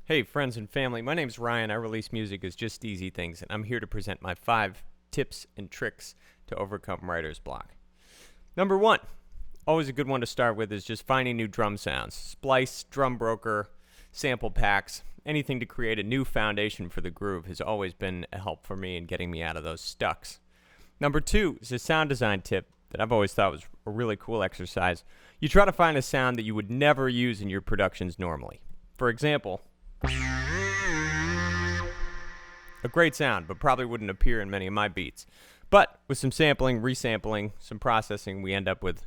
Hey, friends and family, my name's Ryan. I release music as Just Easy Things, and I'm here to present my 5 tips and tricks to overcome writer's block. Number 1, always a good one to start with, is just finding new drum sounds. Splice, drum broker, sample packs, anything to create a new foundation for the groove has always been a help for me in getting me out of those stucks. Number 2 is a sound design tip that I've always thought was a really cool exercise. You try to find a sound that you would never use in your productions normally. For example, a great sound, but probably wouldn't appear in many of my beats. But with some sampling, resampling, some processing, we end up with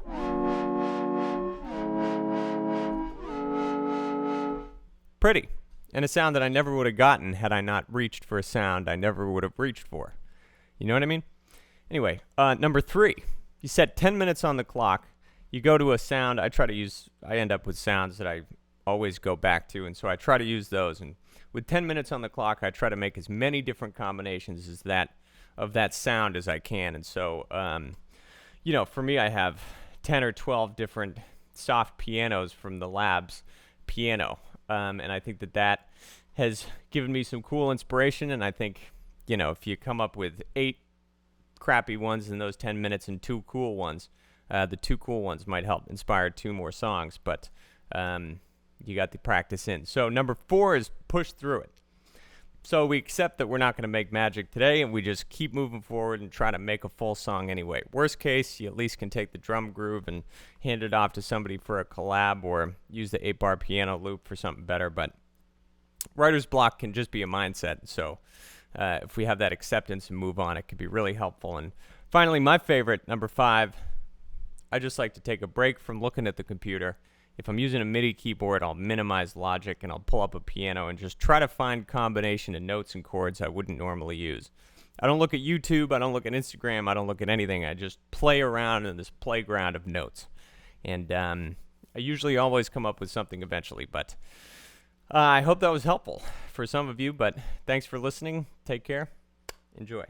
pretty, and a sound that I never would have gotten had I not reached for a sound I never would have reached for. You know what I mean? Anyway, number 3, you set 10 minutes on the clock. You go to a sound. I end up with sounds that I always go back to, and so I try to use those. And with 10 minutes on the clock, I try to make as many different combinations of that sound as I can. And so, for me, I have 10 or 12 different soft pianos from the Labs piano, and I think that has given me some cool inspiration. And I think, if you come up with 8 crappy ones in those 10 minutes and 2 cool ones, the 2 cool ones might help inspire 2 more songs. But you got the practice in. So number 4 is push through it. So we accept that we're not going to make magic today, and we just keep moving forward and try to make a full song anyway. Worst case, you at least can take the drum groove and hand it off to somebody for a collab, or use the 8-bar piano loop for something better. But writer's block can just be a mindset. So if we have that acceptance and move on, it could be really helpful. And finally, my favorite, number 5, I just like to take a break from looking at the computer. If I'm using a MIDI keyboard, I'll minimize Logic and I'll pull up a piano and just try to find combination of notes and chords I wouldn't normally use. I don't look at YouTube, I don't look at Instagram, I don't look at anything. I just play around in this playground of notes. And I usually always come up with something eventually, but I hope that was helpful for some of you. But thanks for listening. Take care. Enjoy.